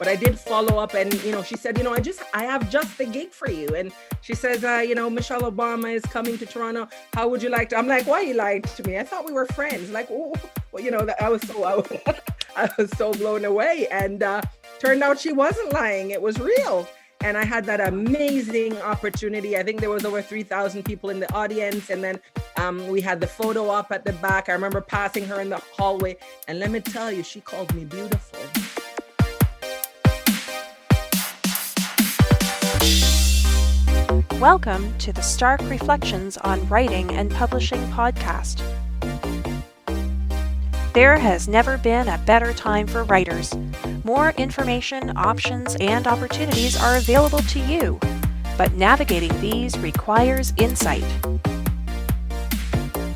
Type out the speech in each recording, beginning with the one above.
but I did follow up, and she said, I have just the gig for you. And she says, Michelle Obama is coming to Toronto. How would you like to? I'm like, why you lied to me? I thought we were friends. Like, oh, well, I was so blown away, and turned out she wasn't lying. It was real. And I had that amazing opportunity. I think there was over 3,000 people in the audience. And then we had the photo op at the back. I remember passing her in the hallway. And let me tell you, she called me beautiful. Welcome to the Stark Reflections on Writing and Publishing podcast. There has never been a better time for writers. More information, options, and opportunities are available to you, but navigating these requires insight.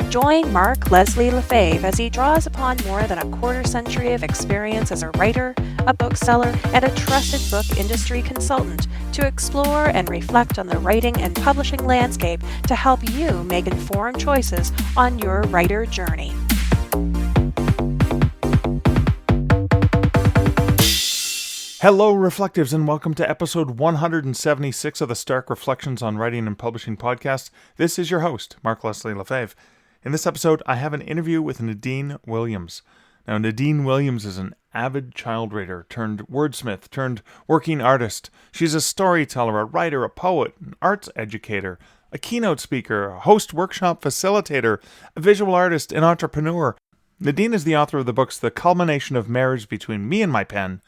Join Mark Leslie Lefebvre as he draws upon more than a quarter century of experience as a writer, a bookseller, and a trusted book industry consultant to explore and reflect on the writing and publishing landscape to help you make informed choices on your writer journey. Hello, Reflectives, and welcome to episode 176 of the Stark Reflections on Writing and Publishing podcast. This is your host, Mark Leslie Lefebvre. In this episode, I have an interview with Nadine Williams. Now, Nadine Williams is an avid child reader turned wordsmith turned working artist. She's a storyteller, a writer, a poet, an arts educator, a keynote speaker, a host workshop facilitator, a visual artist, and entrepreneur. Nadine is the author of the books The Culmination of Marriage Between Me and My Pen,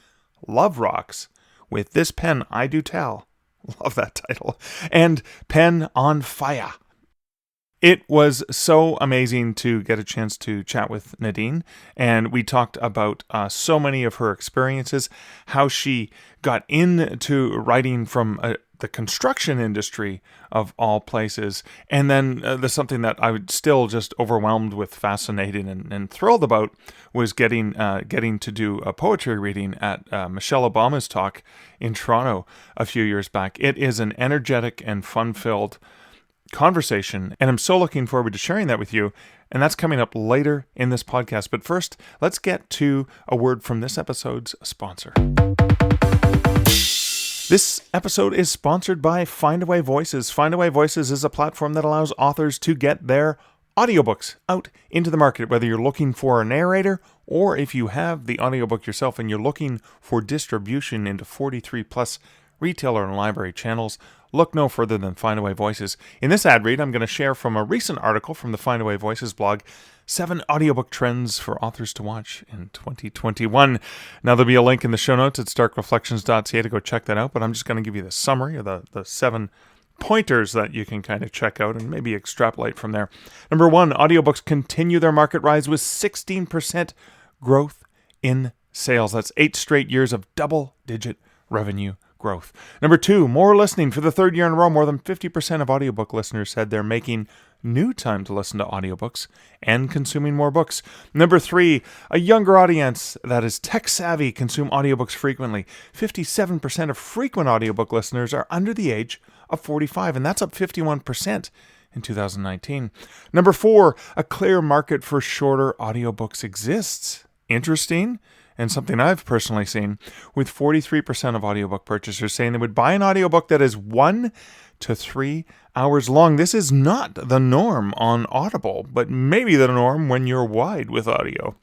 Love Rocks, With This Pen I Do Tell, love that title, and Pen on Fire. It was so amazing to get a chance to chat with Nadine, and we talked about so many of her experiences, how she got into writing from the construction industry of all places, and then there's something that I was still just overwhelmed with, fascinated and thrilled about, was getting to do a poetry reading at Michelle Obama's talk in Toronto a few years back. It is an energetic and fun-filled conversation, and I'm so looking forward to sharing that with you, and that's coming up later in this podcast. But first, let's get to a word from this episode's sponsor. This episode is sponsored by Findaway Voices. Findaway Voices is a platform that allows authors to get their audiobooks out into the market, whether you're looking for a narrator or if you have the audiobook yourself and you're looking for distribution into 43 plus retailer and library channels. Look no further than Findaway Voices. In this ad read, I'm going to share from a recent article from the Findaway Voices blog, 7 audiobook trends for authors to watch in 2021. Now, there'll be a link in the show notes at starkreflections.ca to go check that out, but I'm just going to give you the summary of the 7 pointers that you can kind of check out and maybe extrapolate from there. Number 1, audiobooks continue their market rise with 16% growth in sales. That's 8 straight years of double-digit revenue growth. Number 2, more listening. For the 3rd year in a row, more than 50% of audiobook listeners said they're making new time to listen to audiobooks and consuming more books. Number 3, a younger audience that is tech-savvy consume audiobooks frequently. 57% of frequent audiobook listeners are under the age of 45, and that's up 51% in 2019. Number 4, a clear market for shorter audiobooks exists. Interesting. And something I've personally seen, with 43% of audiobook purchasers saying they would buy an audiobook that is 1 to 3 hours long. This is not the norm on Audible, but maybe the norm when you're wide with audio.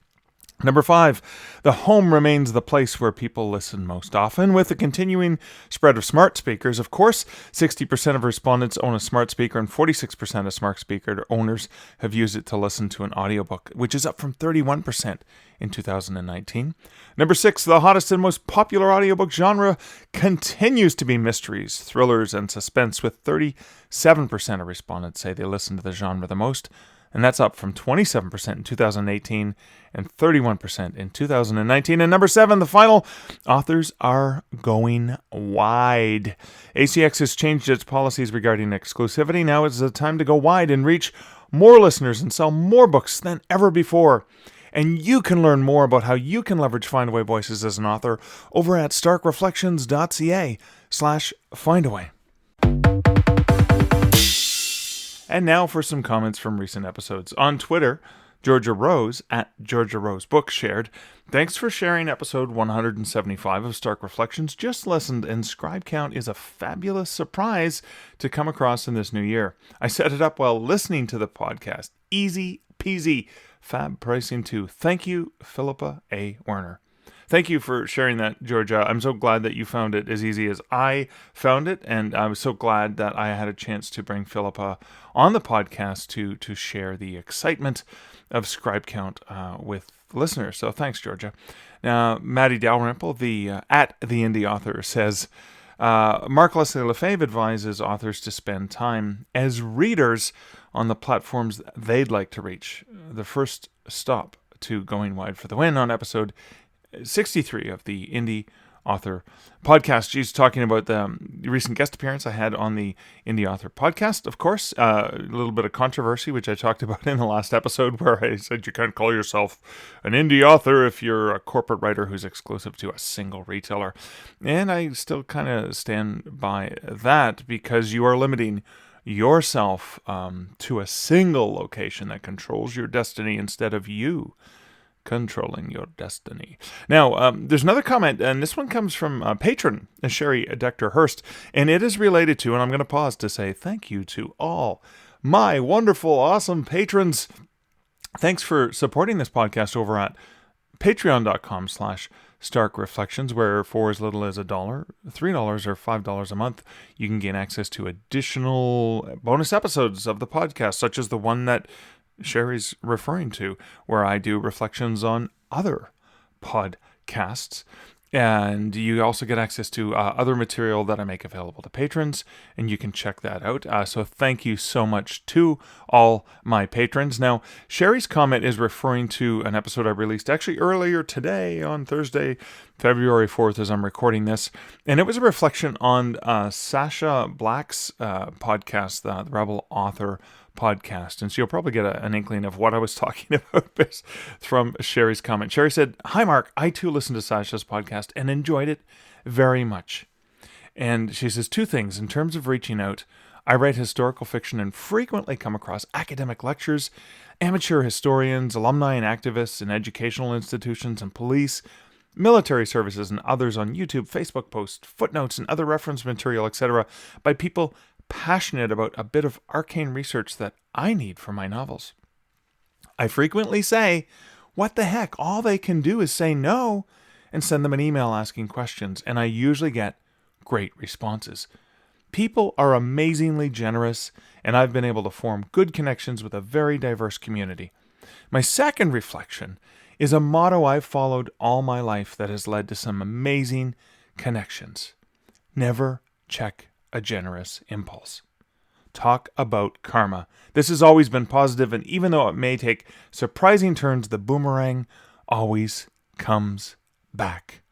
Number 5, the home remains the place where people listen most often. With the continuing spread of smart speakers, of course, 60% of respondents own a smart speaker and 46% of smart speaker owners have used it to listen to an audiobook, which is up from 31% in 2019. Number 6, the hottest and most popular audiobook genre continues to be mysteries, thrillers, and suspense, with 37% of respondents say they listen to the genre the most. And that's up from 27% in 2018 and 31% in 2019. And number 7, the final, authors are going wide. ACX has changed its policies regarding exclusivity. Now is the time to go wide and reach more listeners and sell more books than ever before. And you can learn more about how you can leverage Findaway Voices as an author over at starkreflections.ca/findaway. And now for some comments from recent episodes. On Twitter, Georgia Rose at Georgia Rose Books shared, "Thanks for sharing episode 175 of Stark Reflections. Just listened, and scribe count is a fabulous surprise to come across in this new year. I set it up while listening to the podcast. Easy peasy. Fab pricing too. Thank you, Philippa A. Werner." Thank you for sharing that, Georgia. I'm so glad that you found it as easy as I found it, and I was so glad that I had a chance to bring Philippa on the podcast to share the excitement of scribe count with listeners. So thanks, Georgia. Now, Maddie Dalrymple, at the indie author, says, Mark Leslie Lefebvre advises authors to spend time as readers on the platforms they'd like to reach. The first stop to Going Wide for the Win on episode 63 of the Indie Author podcast. She's talking about the recent guest appearance I had on the Indie Author podcast, of course. A little bit of controversy, which I talked about in the last episode, where I said you can't call yourself an indie author if you're a corporate writer who's exclusive to a single retailer. And I still kind of stand by that, because you are limiting yourself to a single location that controls your destiny instead of you controlling your destiny. Now, there's another comment, and this one comes from patron Sherry Dector-Hurst, and it is related to, and I'm going to pause to say thank you to all my wonderful, awesome patrons. Thanks for supporting this podcast over at patreon.com/Stark Reflections, where for as little as $1, $3, or $5 a month, you can gain access to additional bonus episodes of the podcast, such as the one that Sherry's referring to, where I do reflections on other podcasts. And you also get access to other material that I make available to patrons, and you can check that out. So thank you so much to all my patrons. Now, Sherry's comment is referring to an episode I released actually earlier today on Thursday, February 4th, as I'm recording this. And it was a reflection on Sasha Black's podcast, the Rebel Author podcast. And so you'll probably get an inkling of what I was talking about from Sherry's comment. Sherry said, "Hi, Mark. I too listened to Sasha's podcast and enjoyed it very much." And she says 2 things. In terms of reaching out, I write historical fiction and frequently come across academic lectures, amateur historians, alumni and activists in educational institutions and police, military services, and others on YouTube, Facebook posts, footnotes, and other reference material, etc., by people passionate about a bit of arcane research that I need for my novels. I frequently say, what the heck, all they can do is say no, and send them an email asking questions, and I usually get great responses. People are amazingly generous, and I've been able to form good connections with a very diverse community. My second reflection is a motto I've followed all my life that has led to some amazing connections. Never check a generous impulse. Talk about karma. This has always been positive, and even though it may take surprising turns, the boomerang always comes back.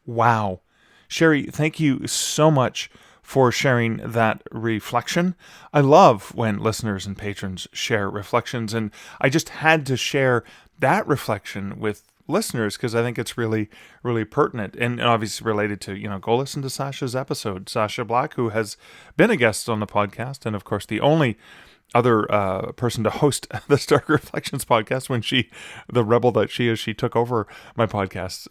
Wow. Sherry, thank you so much for sharing that reflection. I love when listeners and patrons share reflections, and I just had to share that reflection with listeners because I think it's really, really pertinent and obviously related to, go listen to Sasha's episode. Sasha Black, who has been a guest on the podcast, and of course the only other person to host the Stark Reflections podcast when the rebel that she is, she took over my podcast.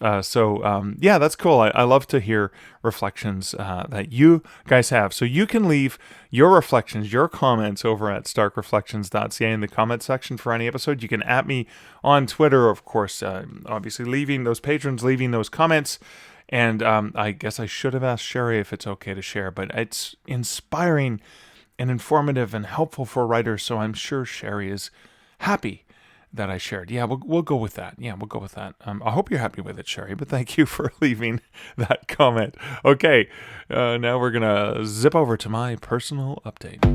Yeah, that's cool. I love to hear reflections that you guys have. So you can leave your reflections, your comments over at starkreflections.ca in the comment section for any episode. You can @ me on Twitter, of course, obviously leaving those comments. And I guess I should have asked Sherry if it's okay to share, but it's inspiring and informative and helpful for writers, so I'm sure Sherry is happy that I shared. Yeah, we'll go with that. I hope you're happy with it, Sherry, but thank you for leaving that comment. Okay, now we're going to zip over to my personal update.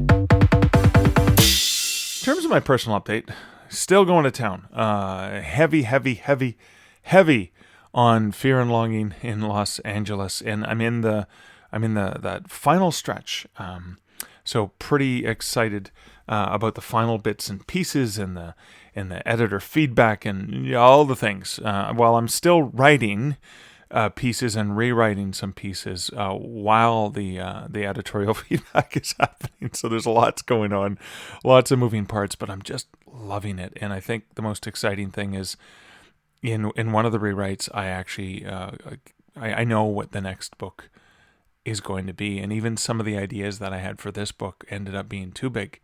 In terms of my personal update, still going to town. Heavy on Fear and Longing in Los Angeles, and I'm in that final stretch. So pretty excited about the final bits and pieces and the editor feedback and all the things. While I'm still writing, pieces and rewriting some pieces while the editorial feedback is happening. So there's lots going on, lots of moving parts, but I'm just loving it. And I think the most exciting thing is in one of the rewrites, I actually I know what the next book is going to be, and even some of the ideas that I had for this book ended up being too big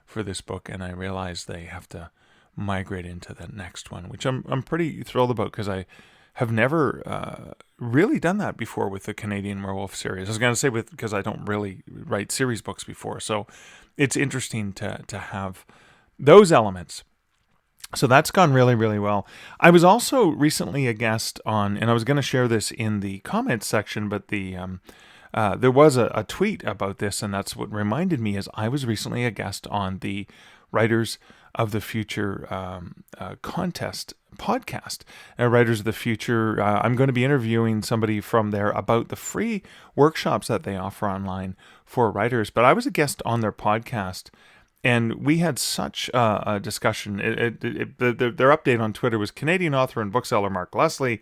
for this book, and I realized they have to migrate into the next one, which I'm pretty thrilled about, because I have never really done that before with the Canadian Werewolf series. I was going to say because I don't really write series books before, so it's interesting to have those elements. So that's gone really, really well. I was also recently a guest on, and I was going to share this in the comments section, but there was a tweet about this, and that's what reminded me, is I was recently a guest on the Writers of the Future contest podcast. Writers of the Future, I'm going to be interviewing somebody from there about the free workshops that they offer online for writers, but I was a guest on their podcast, and we had such a discussion. Their update on Twitter was Canadian author and bookseller Mark Leslie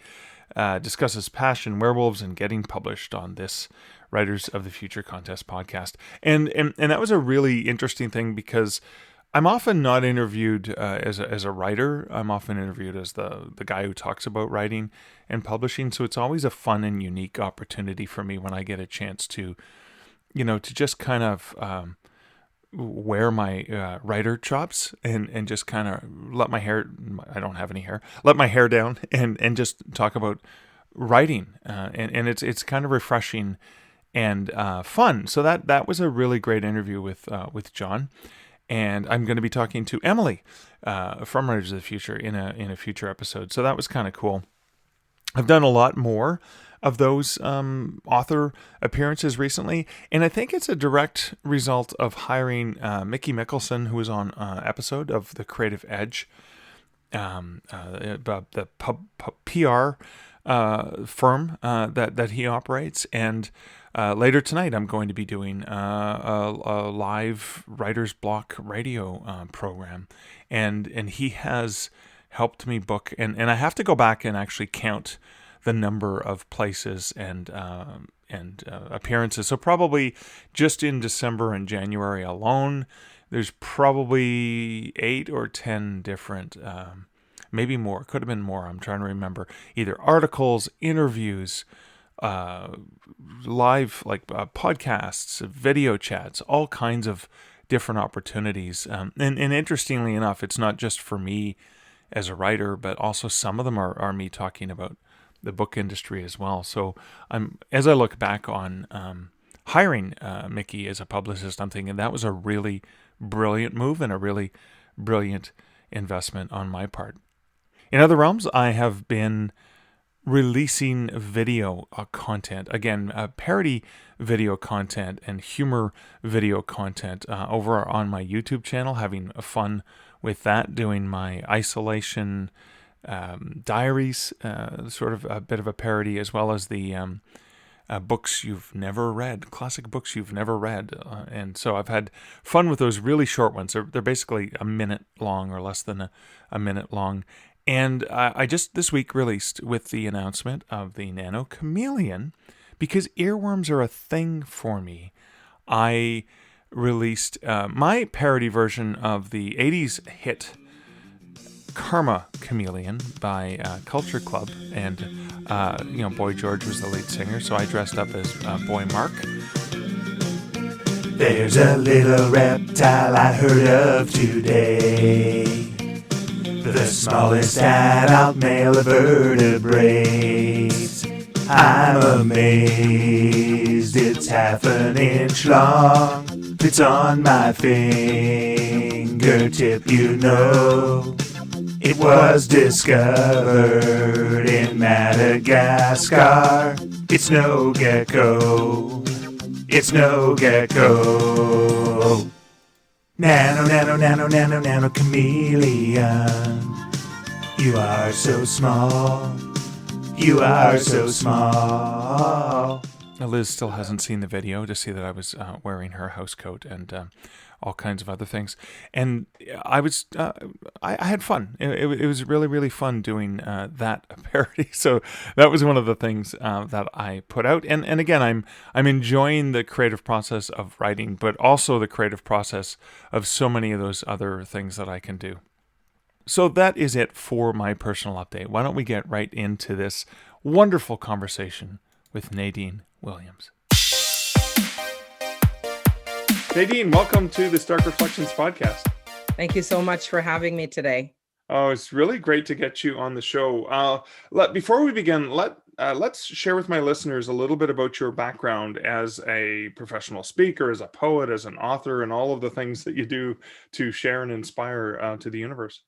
discusses passion, werewolves, and getting published on this Writers of the Future contest podcast. And that was a really interesting thing, because I'm often not interviewed as a writer. I'm often interviewed as the guy who talks about writing and publishing. So it's always a fun and unique opportunity for me when I get a chance to just kind of wear my writer chops and just kind of let my hair, I don't have any hair, let my hair down and just talk about writing. And it's kind of refreshing and fun. So that was a really great interview with John. And I'm going to be talking to Emily from Writers of the Future in a future episode. So that was kind of cool. I've done a lot more of those author appearances recently, and I think it's a direct result of hiring Mickey Mickelson, who was on an episode of The Creative Edge, the PR firm that he operates. And later tonight, I'm going to be doing a live writer's block radio program, and he has helped me book, and I have to go back and actually count the number of places and appearances. So probably just in December and January alone, there's probably 8 or 10 different, maybe more, could have been more, I'm trying to remember, either articles, interviews, live podcasts, video chats, all kinds of different opportunities. And interestingly enough, it's not just for me as a writer, but also some of them are me talking about the book industry as well. So as I look back on hiring Mickey as a publicist, I'm thinking that was a really brilliant move and a really brilliant investment on my part. In other realms, I have been releasing video content, again, parody video content and humor video content over on my YouTube channel, having fun with that, doing my isolation diaries, sort of a bit of a parody, as well as the books you've never read, classic books you've never read. And so I've had fun with those really short ones. They're basically a minute long or less than a minute long. And I just this week released with the announcement of the Nano Chameleon, because earworms are a thing for me. I released my parody version of the 80s hit Karma Chameleon by Culture Club, and Boy George was the lead singer, so I dressed up as Boy Mark. There's a little reptile I heard of today, the smallest adult male of vertebrates. I'm amazed it's half an inch long, fits on my fingertip, It was discovered in Madagascar. It's no gecko. It's no gecko. Nano, nano, nano, nano, nano chameleon. You are so small. You are so small. Now, Liz still hasn't seen the video to see that I was wearing her house coat, and all kinds of other things. And I was, I had fun. It was really, really fun doing that parody. So that was one of the things that I put out. And again, I'm enjoying the creative process of writing, but also the creative process of so many of those other things that I can do. So that is it for my personal update. Why don't we get right into this wonderful conversation with Nadine Williams. Nadine, welcome to the Stark Reflections podcast. Thank you so much for having me today. Oh, it's really great to get you on the show. Before we begin, let's share with my listeners a little bit about your background as a professional speaker, as a poet, as an author, and all of the things that you do to share and inspire to the universe.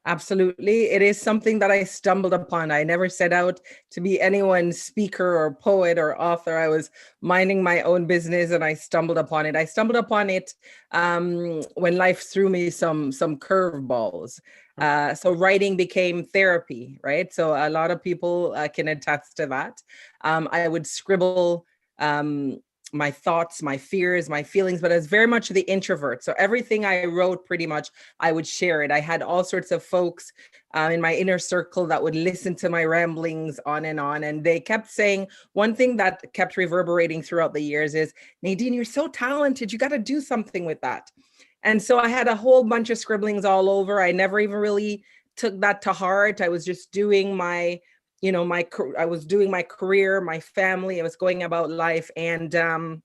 Absolutely. It is something that I stumbled upon. I never set out to be anyone's speaker or poet or author. I was minding my own business and I stumbled upon it. I stumbled upon it when life threw me some curveballs. So writing became therapy, right? So a lot of people can attest to that. I would scribble my thoughts, my fears, my feelings, but I was very much the introvert. So everything I wrote, pretty much, I would share it. I had all sorts of folks in my inner circle that would listen to my ramblings on. And they kept saying, one thing that kept reverberating throughout the years is, Nadine, you're so talented. You got to do something with that. And so I had a whole bunch of scribblings all over. I never even really took that to heart. I was just doing I was doing my career, my family. I was going about life. And then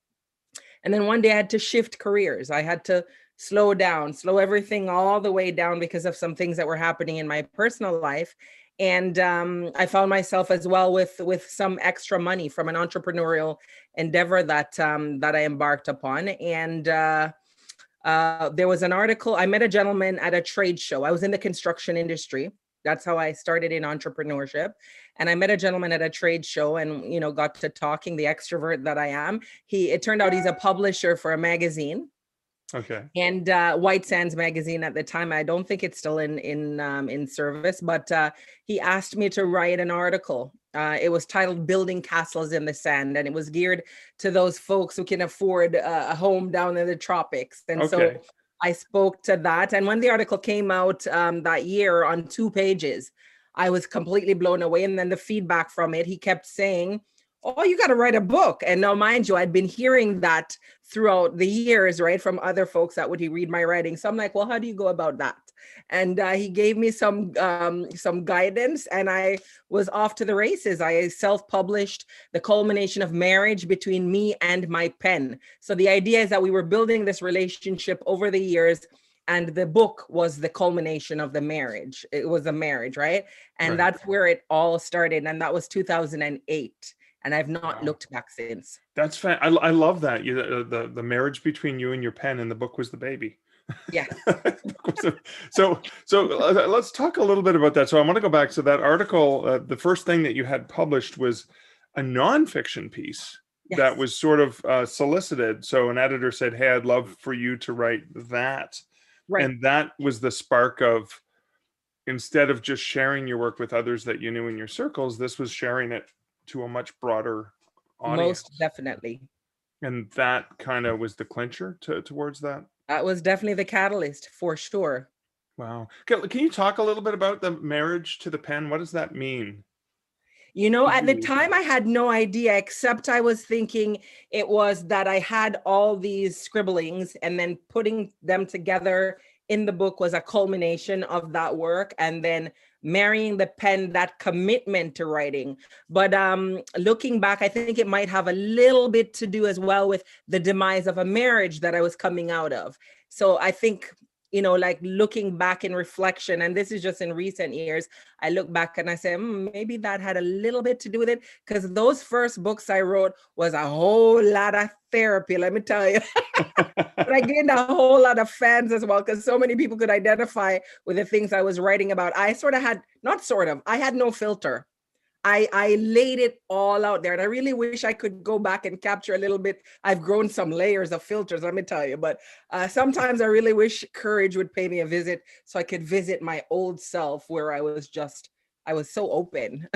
one day I had to shift careers. I had to slow everything all the way down because of some things that were happening in my personal life. And I found myself as well with some extra money from an entrepreneurial endeavor that I embarked upon. And there was an article. I met a gentleman at a trade show. I was in the construction industry. That's how I started in entrepreneurship. And I met a gentleman at a trade show and, got to talking, the extrovert that I am. It turned out he's a publisher for a magazine. Okay. And White Sands magazine at the time. I don't think it's still in service, but he asked me to write an article. It was titled Building Castles in the Sand, and it was geared to those folks who can afford a home down in the tropics. And so I spoke to that. And when the article came out that year on 2 pages, I was completely blown away. And then the feedback from it, he kept saying, oh, you got to write a book. And now, mind you, I'd been hearing that throughout the years, right, from other folks that would read my writing. So I'm like, well, how do you go about that? And he gave me some guidance, and I was off to the races. I self-published The Culmination of Marriage Between Me and My Pen. So the idea is that we were building this relationship over the years, and the book was the culmination of the marriage. It was a marriage, right? And that's where it all started. And that was 2008. And I've not looked back since. That's I love that. The marriage between you and your pen, and the book was the baby. Yeah. So let's talk a little bit about that. So I want to go back. So that article, the first thing that you had published was a nonfiction piece that was sort of solicited. So an editor said, hey, I'd love for you to write that. Right. And that was the spark of, instead of just sharing your work with others that you knew in your circles, this was sharing it to a much broader audience. Most definitely. And that kind of was the clincher towards that? That was definitely the catalyst, for sure. Wow. Can you talk a little bit about the marriage to the pen? What does that mean? At the time, I had no idea, except I was thinking it was that I had all these scribblings, and then putting them together in the book was a culmination of that work. And then marrying the pen, that commitment to writing. But looking back, I think it might have a little bit to do as well with the demise of a marriage that I was coming out of. So I think, like looking back in reflection, and this is just in recent years, I look back and I say, maybe that had a little bit to do with it, because those first books I wrote was a whole lot of therapy, let me tell you. But I gained a whole lot of fans as well, because so many people could identify with the things I was writing about. I had no filter. I laid it all out there, and I really wish I could go back and capture a little bit. I've grown some layers of filters, let me tell you, but sometimes I really wish courage would pay me a visit so I could visit my old self, where I was so open.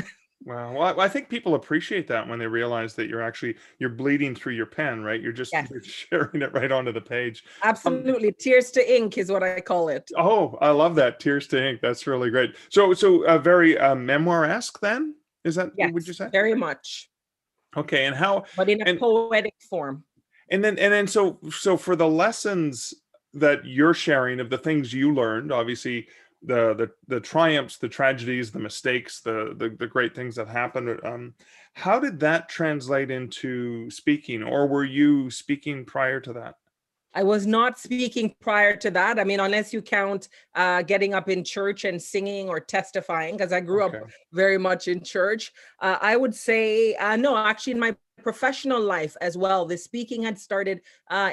Wow. Well, I think people appreciate that when they realize that you're bleeding through your pen, right? Yes, You're sharing it right onto the page. Um, absolutely. Tears to ink is what I call it. oh, I love that. Tears to ink. That's really great. So very memoir-esque then? Is that, would you Yes, say? very much, Okay. And how, but in a and poetic form. and then so for the lessons that you're sharing of the things you learned, obviously the triumphs, the tragedies, the mistakes, the great things that happened, how did that translate into speaking, or were you speaking prior to that? I was not speaking prior to that. I mean, unless you count getting up in church and singing or testifying, because I grew up Okay. very much in church. I would say, no, actually, in my professional life as well, the speaking had started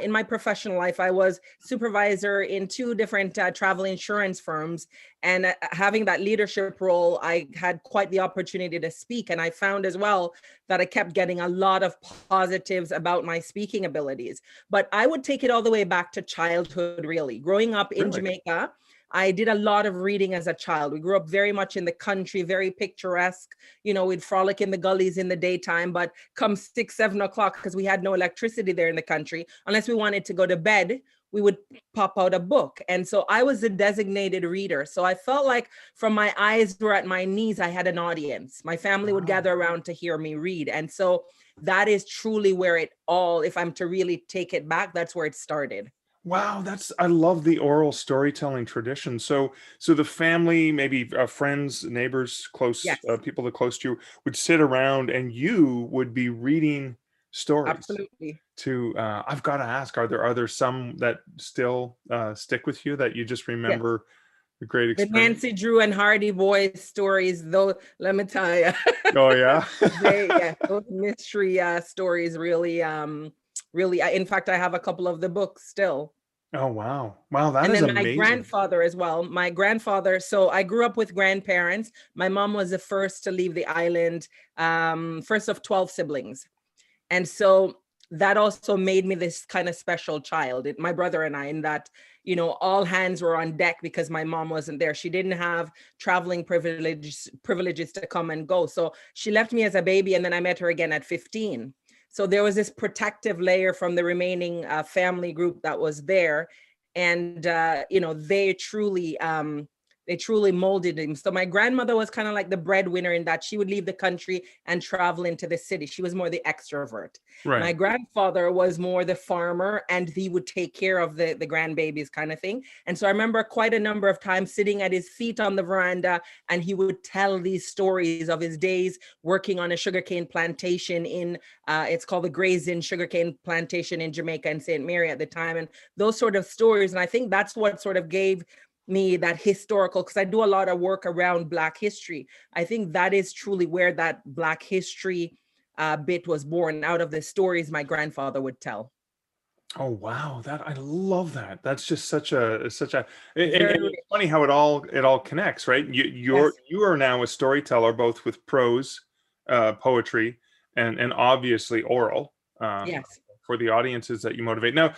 in my professional life. I was supervisor in two different travel insurance firms. And having that leadership role, I had quite the opportunity to speak. And I found as well that I kept getting a lot of positives about my speaking abilities. But I would take it all the way back to childhood, really. Growing up in Really? Jamaica, I did a lot of reading as a child. We grew up very much in the country, very picturesque. We'd frolic in the gullies in the daytime, but come 6, 7 o'clock, because we had no electricity there in the country, unless we wanted to go to bed, we would pop out a book. And so I was a designated reader. So I felt like from my eyes were at my knees, I had an audience. My family would Wow. gather around to hear me read. And so that is truly where it all, if I'm to really take it back, that's where it started. Wow, I love the oral storytelling tradition. So the family, maybe friends, neighbors, close Yes, people that close to you would sit around, and you would be reading stories. absolutely. I've got to ask, are there some that still stick with you that you just Yes. remember the great The experience? Nancy Drew and Hardy Boys stories, though, let me tell you, Oh yeah. those mystery stories really, really, in fact, I have a couple of the books still. Oh wow. Wow, that And is then my amazing. grandfather as well. My grandfather, so I grew up with grandparents. My mom was the first to leave the island, first of 12 siblings. And so that also made me this kind of special child, my brother and I, in that, all hands were on deck because my mom wasn't there. She didn't have traveling privileges to come and go. So she left me as a baby, and then I met her again at 15. So there was this protective layer from the remaining family group that was there. And, they truly molded him. So my grandmother was kind of like the breadwinner in that she would leave the country and travel into the city. She was more the extrovert. My Right. grandfather was more the farmer, and he would take care of the grandbabies kind of thing. And so I remember quite a number of times sitting at his feet on the veranda, and he would tell these stories of his days working on a sugarcane plantation in, it's called the Gray's Inn sugarcane plantation in Jamaica and St. Mary at the time. And those sort of stories. And I think that's what sort of gave me that historical, because I do a lot of work around Black history. I think that is truly where that Black history bit was born, out of the stories my grandfather would tell. Oh wow, that I love that. That's just such a and Very it's funny how it all connects, right? Yes, You are now a storyteller, both with prose, poetry, and obviously oral, yes. for the audiences that you motivate. Now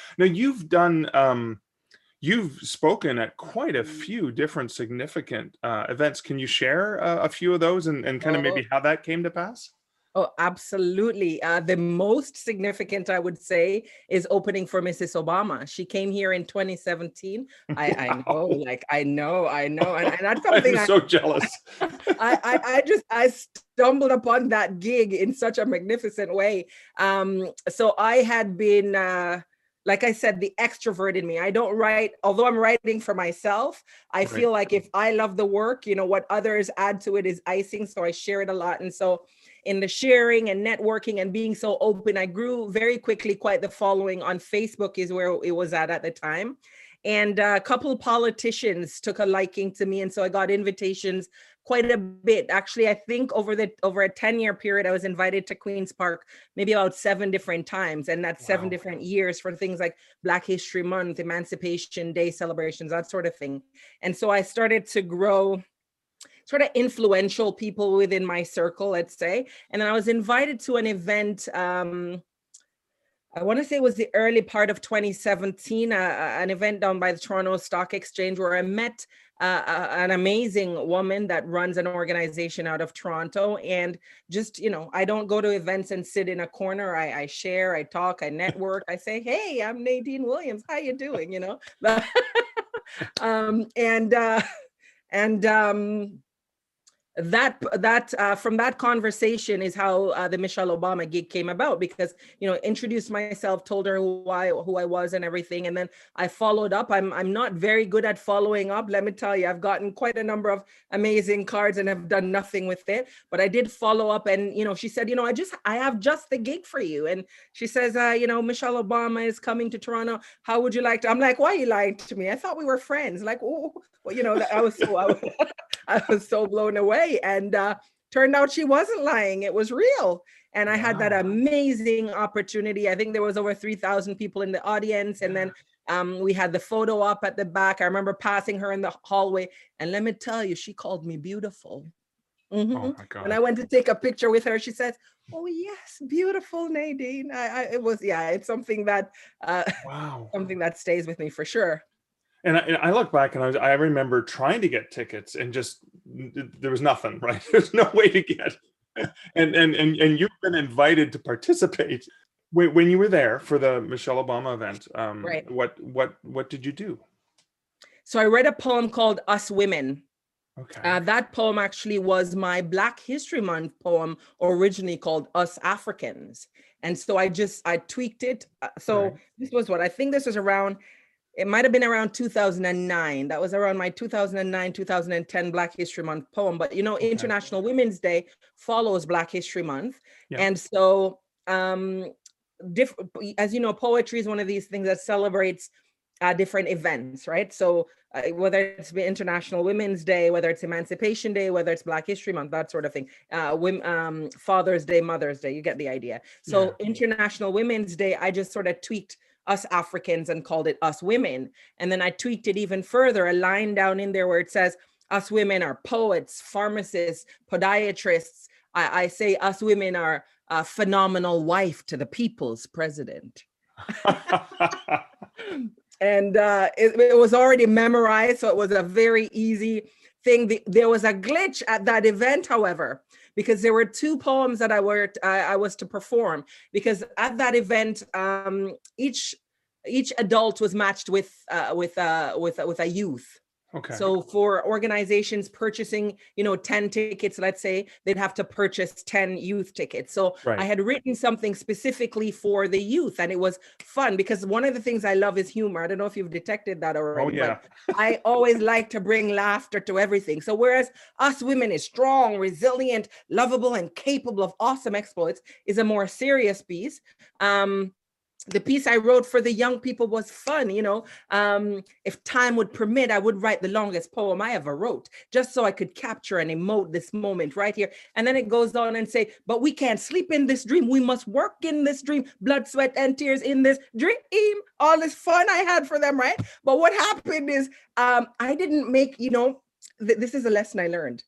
you've spoken at quite a few different significant events. Can you share a few of those, and kind of Oh, maybe how that came to pass? oh, absolutely. The most significant, I would say, is opening for Mrs. Obama. She came here in 2017. I know, Wow. like I know, and that's I'm something so jealous. I stumbled upon that gig in such a magnificent way. So I had been, like I said, the extrovert in me. I don't write, although I'm writing for myself. I Right. feel like if I love the work, what others add to it is icing. So I share it a lot. And so in the sharing and networking and being so open, I grew very quickly quite the following on Facebook, is where it was at the time. And a couple politicians took a liking to me. And so I got invitations quite a bit. Actually, I think over a 10-year period, I was invited to Queen's Park maybe about 7 different times. And that's 7 Wow. different years for things like Black History Month, Emancipation Day celebrations, that sort of thing. And so I started to grow sort of influential people within my circle, let's say. And then I was invited to an event. I want to say it was the early part of 2017, an event down by the Toronto Stock Exchange, where I met an amazing woman that runs an organization out of Toronto. And just, I don't go to events and sit in a corner. I share, I talk, I network. I say, hey, I'm Nadine Williams. How you doing? And that from that conversation is how the Michelle Obama gig came about, because introduced myself, told her who I was and everything, and then I followed up. I'm not very good at following up, let me tell you. I've gotten quite a number of amazing cards and have done nothing with it, but I did follow up. And she said, I have just the gig for you. And she says, Michelle Obama is coming to Toronto, how would you like to? I'm like, why you lied to me? I thought we were friends. Like, oh, well, I was so blown away, and turned out she wasn't lying. It was real. And I had that amazing opportunity. I think there was over 3,000 people in the audience. And then we had the photo up at the back. I remember passing her in the hallway. And let me tell you, she called me beautiful. Mm-hmm. Oh my God. When I went to take a picture with her, she says, oh yes, beautiful Nadine. It's something that, something that stays with me for sure. And I look back and I remember trying to get tickets and just there was nothing, right? There's no way to get. And you've been invited to participate. When you were there for the Michelle Obama event, right? What did you do? So I read a poem called Us Women. Okay. That poem actually was my Black History Month poem, originally called Us Africans. And so I tweaked it. This was around. It might have been around 2009. That was around my 2009, 2010 Black History Month poem. But, International Women's Day follows Black History Month. Yeah. And so, as you know, poetry is one of these things that celebrates different events, right? So whether it's International Women's Day, whether it's Emancipation Day, whether it's Black History Month, that sort of thing, Father's Day, Mother's Day, you get the idea. So International Women's Day, I just sort of tweaked Us Africans and called it Us Women. And then I tweaked it even further, a line down in there where it says, us women are poets, pharmacists, podiatrists. I say us women are a phenomenal wife to the people's president. And it was already memorized, so it was a very easy thing. There was a glitch at that event, however, because there were two poems that I was to perform. Because at that event, each adult was matched with a youth. Okay. So for organizations purchasing, 10 tickets, let's say, they'd have to purchase 10 youth tickets. So right. I had written something specifically for the youth, and it was fun because one of the things I love is humor. I don't know if you've detected that already. Oh, yeah. But I always like to bring laughter to everything. So whereas Us Women is strong, resilient, lovable, and capable of awesome exploits, is a more serious piece. The piece I wrote for the young people was fun, if time would permit, I would write the longest poem I ever wrote, just so I could capture and emote this moment right here. And then it goes on and say, but we can't sleep in this dream. We must work in this dream, blood, sweat, and tears in this dream. All this fun I had for them, right? But what happened is I didn't make, this is a lesson I learned.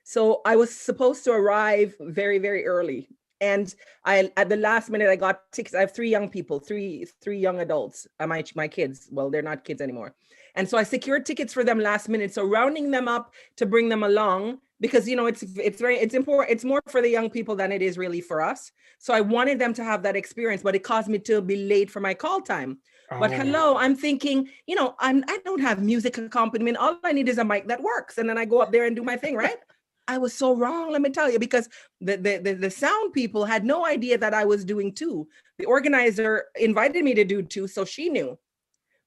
So I was supposed to arrive very, very early. And at the last minute, I got tickets. I have three young people, three young adults, my kids. Well, they're not kids anymore. And so I secured tickets for them last minute. So rounding them up to bring them along, because, it's important. It's more for the young people than it is really for us. So I wanted them to have that experience, but it caused me to be late for my call time. Oh. But hello, I'm thinking, I don't have music accompaniment. All I need is a mic that works. And then I go up there and do my thing, right? I was so wrong, let me tell you, because the sound people had no idea that I was doing two. The organizer invited me to do two, so she knew.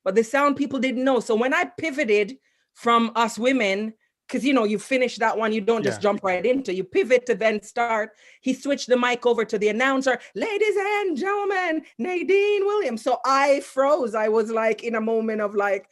But the sound people didn't know. So when I pivoted from Us Women, because, you finish that one, you don't just jump right into, you pivot to then start. He switched the mic over to the announcer, ladies and gentlemen, Nadine Williams. So I froze. I was like in a moment of like,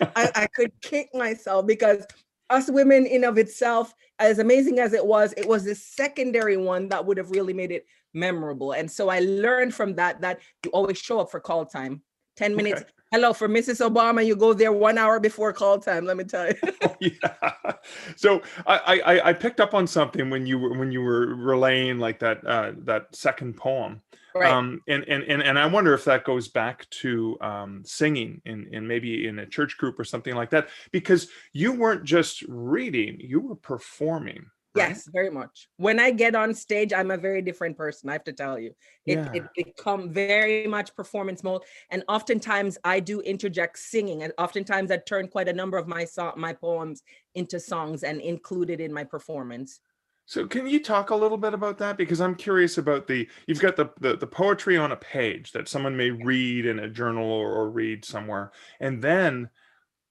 I could kick myself because Us Women in of itself, as amazing as it was the secondary one that would have really made it memorable. And so I learned from that you always show up for call time. 10 minutes. Okay. Hello, for Mrs. Obama, you go there 1 hour before call time, let me tell you. Oh, yeah. So I picked up on something when you were relaying like that second poem. Right. And I wonder if that goes back to singing in maybe in a church group or something like that, because you weren't just reading, you were performing, right? Yes, very much. When I get on stage, I'm a very different person, I have to tell you. Yeah. It become very much performance mode. And oftentimes I do interject singing. And oftentimes I turn quite a number of my poems into songs and include it in my performance. So can you talk a little bit about that? Because I'm curious about you've got the poetry on a page that someone may read in a journal or read somewhere. And then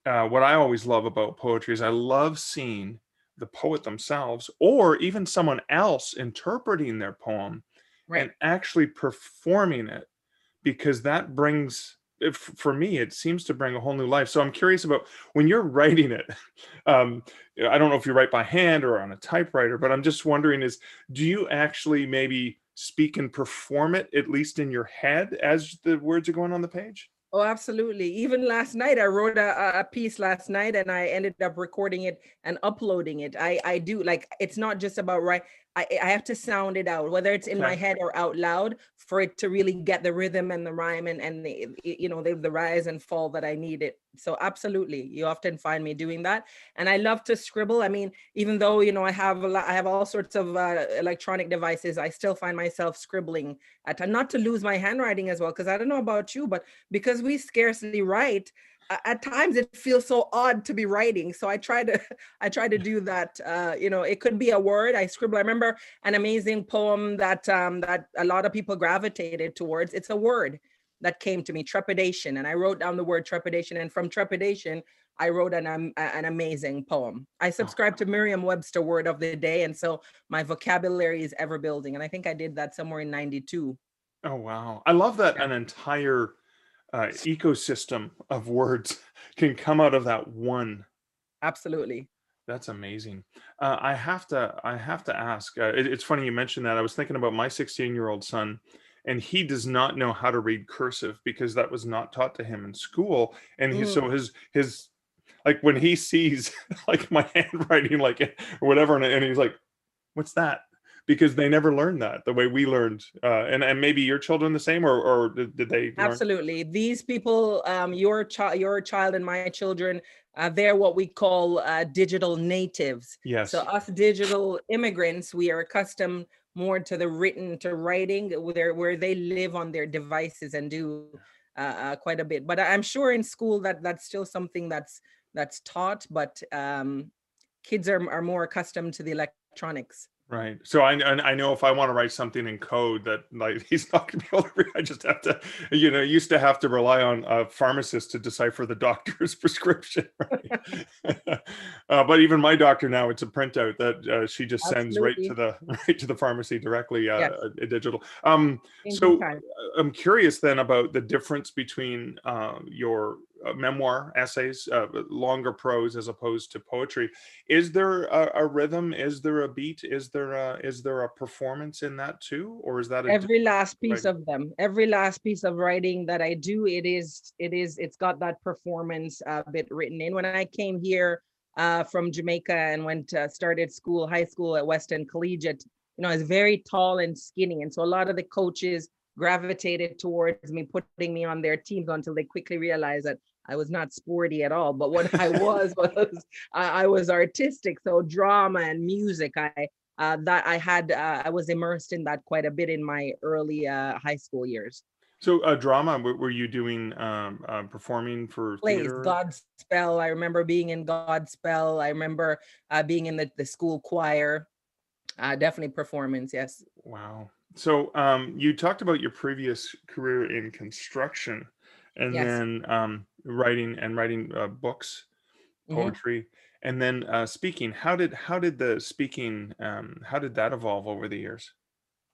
what I always love about poetry is I love seeing the poet themselves or even someone else interpreting their poem and Right. actually performing it, because that brings, for me, it seems to bring a whole new life. So I'm curious about when you're writing it. um, I don't know if you write by hand or on a typewriter, but I'm just wondering do you actually maybe speak and perform it, at least in your head, as the words are going on the page? Oh, absolutely. Even last night, I wrote a piece last night and I ended up recording it and uploading it. I do like, it's not just about right. I have to sound it out, whether it's in my Okay. head or out loud, for it to really get the rhythm and the rhyme and the rise and fall that I need it. So absolutely, you often find me doing that. And I love to scribble. I mean, even though, I have I have all sorts of electronic devices, I still find myself scribbling at time, not to lose my handwriting as well, because I don't know about you, but because we scarcely write, at times it feels so odd to be writing. So I try to I try to do that. It could be a word I scribble. I remember an amazing poem that that a lot of people gravitated towards. It's a word that came to me, trepidation, and I wrote down the word trepidation, and from trepidation I wrote an amazing poem. I Oh, subscribe to Merriam-Webster Word of the Day, and so my vocabulary is ever building, and I think I did that somewhere in 92. oh, wow. I love that an entire ecosystem of words can come out of that one. Absolutely. That's amazing. I have to ask. It's funny you mentioned that. I was thinking about my 16-year-old son, and he does not know how to read cursive because that was not taught to him in school. And Mm. so his like when he sees like my handwriting, like or whatever, and he's like, "What's that?" Because they never learned that the way we learned. And maybe your children the same, or did they learn? Absolutely. These people, your child and my children, they're what we call digital natives. So Yes. us digital immigrants, we are accustomed more to the written, to writing, where they live on their devices and do quite a bit. But I'm sure in school that's still something that's taught, but kids are more accustomed to the electronics. Right. So I know if I want to write something in code that like he's not going to be able to read, I just have to, used to have to rely on a pharmacist to decipher the doctor's prescription. Right? But even my doctor now, it's a printout that she just sends right to Absolutely. the right to the pharmacy directly, Yes. digital. Changing So time. I'm curious then about the difference between your memoir essays, longer prose as opposed to poetry. Is there a rhythm? Is there a beat? Is there a performance in that too, or is that a Every last piece writing? of them, every last piece of writing that I do, it's got that performance bit written in. When I came here from Jamaica and started high school at Western Collegiate, I was very tall and skinny, and so a lot of the coaches gravitated towards me, putting me on their teams until they quickly realized that I was not sporty at all. But what I was was I was artistic, so drama and music. I was immersed in that quite a bit in my early high school years. So drama, were you doing performing for Plays, theater? Godspell. I remember being in Godspell. I remember being in the school choir. Definitely performance. Yes. Wow. So you talked about your previous career in construction, and Yes. then writing books, Mhm. poetry, and then speaking. How did the speaking how did that evolve over the years?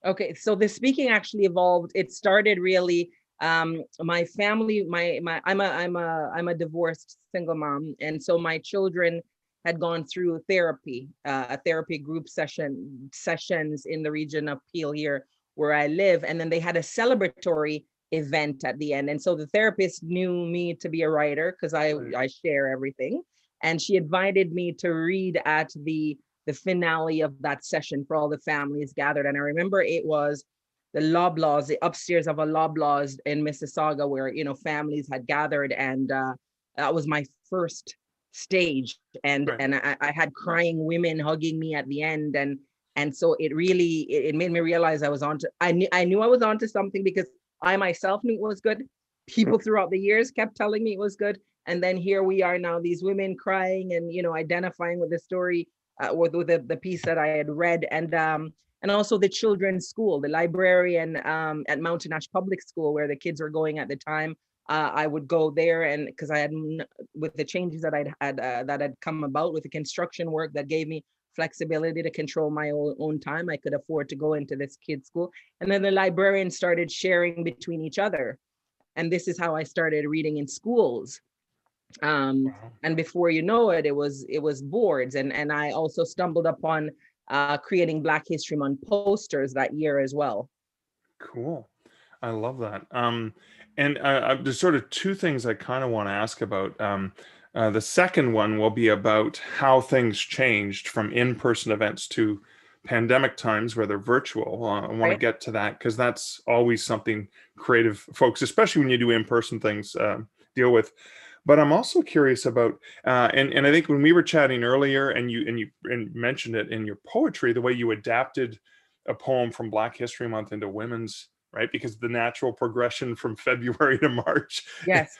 Okay, so the speaking actually evolved. It started really my family, my I'm a divorced single mom, and so my children had gone through therapy, a therapy group sessions in the region of Peel here where I live, and then they had a celebratory event at the end. And so the therapist knew me to be a writer because I Right. I share everything, and she invited me to read at the finale of that session for all the families gathered. And I remember it was Loblaws, the upstairs of a Loblaws in Mississauga, where families had gathered, and that was my first stage, and Right. I had crying women hugging me at the end, and so it really it made me realize I was onto I knew I was onto something, because I myself knew it was good. People throughout the years kept telling me it was good, and then here we are now, these women crying and identifying with the story, with the piece that I had read, and also the children's school, the librarian at Mountain Ash Public School, where the kids were going at the time. I would go there, and because I had, with the changes that I'd had that had come about with the construction work, that gave me flexibility to control my own time. I could afford to go into this kids' school, and then the librarians started sharing between each other, and this is how I started reading in schools. Wow. And before you know it, it was boards, and I also stumbled upon creating Black History Month posters that year as well. Cool. I love that. And there's sort of two things I kind of want to ask about. The second one will be about how things changed from in-person events to pandemic times where they're virtual. I want to Right. get to that because that's always something creative folks, especially when you do in-person things, deal with. But I'm also curious about, and I think when we were chatting earlier, and you mentioned it in your poetry, the way you adapted a poem from Black History Month into women's, right? Because the natural progression from February to March. Yes.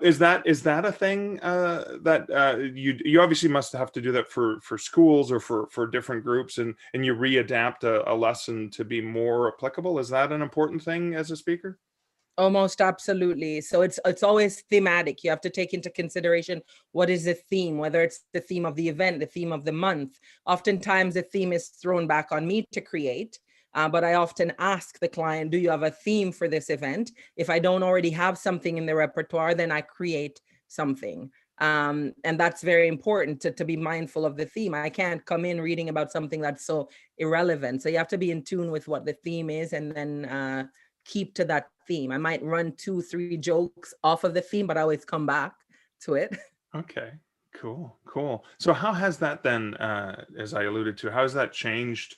Is that a thing that you obviously must have to do that for schools or for different groups, and you readapt a lesson to be more applicable? Is that an important thing as a speaker? Almost absolutely. So it's always thematic. You have to take into consideration what is the theme, whether it's the theme of the event, the theme of the month. Oftentimes, the theme is thrown back on me to create. But I often ask the client, do you have a theme for this event? If I don't already have something in the repertoire, then I create something. And that's very important to be mindful of the theme. I can't come in reading about something that's so irrelevant. So you have to be in tune with what the theme is, and then keep to that theme. I might run 2, 3 jokes off of the theme, but I always come back to it. Okay, cool. So how has that then, as I alluded to, how has that changed,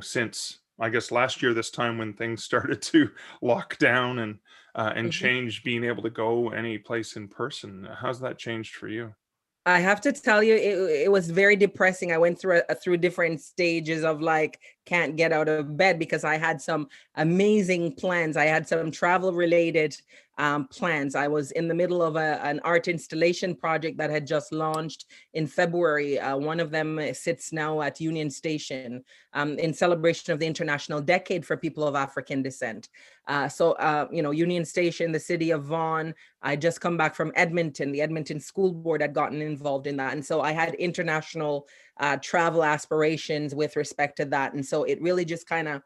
since I guess last year, this time when things started to lock down and Mhm. change being able to go any place in person? How's that changed for you? I have to tell you, it was very depressing. I went through different stages of like can't get out of bed, because I had some amazing plans. I had some travel related plans. I was in the middle of an art installation project that had just launched in February. One of them sits now at Union Station in celebration of the International Decade for People of African Descent. Union Station, the city of Vaughan. I just come back from Edmonton. The Edmonton School Board had gotten involved in that. And so I had international travel aspirations with respect to that. And so it really just kind of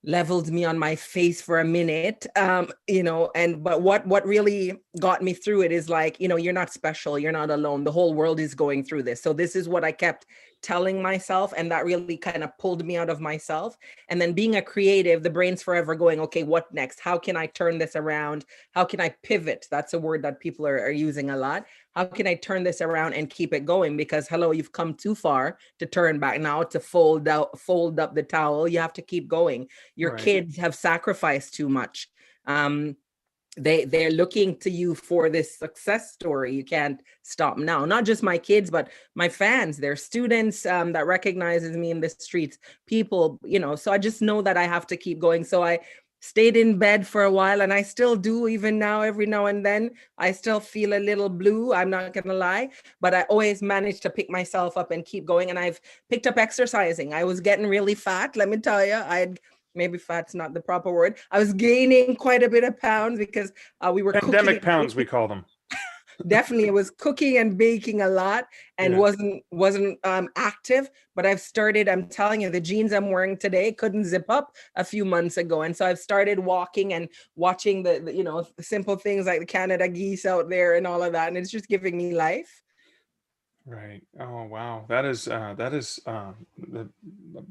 leveled me on my face for a minute. But what really got me through it is like, you're not special, you're not alone, the whole world is going through this. So this is what I kept telling myself, and that really kind of pulled me out of myself. And then being a creative, the brain's forever going, okay, what next? How can I turn this around? How can I pivot? That's a word that people are using a lot. How can I turn this around and keep it going? Because hello, you've come too far to turn back now, to fold up the towel. You have to keep going. Your Right. kids have sacrificed too much. They're looking to you for this success story. You can't stop now. Not just my kids, but my fans, their students that recognizes me in the streets, people, so I just know that I have to keep going. So I stayed in bed for a while, and I still do, even now, every now and then. I still feel a little blue, I'm not gonna lie, but I always manage to pick myself up and keep going. And I've picked up exercising. I was getting really fat, let me tell you. Maybe fat's not the proper word. I was gaining quite a bit of pounds because we were cooking. Pandemic pounds, we call them. Definitely, it was cooking and baking a lot, and Yeah. wasn't active. But I'm telling you, the jeans I'm wearing today couldn't zip up a few months ago, and so I've started walking and watching the simple things like the Canada geese out there and all of that, and it's just giving me life. Right. Oh, wow.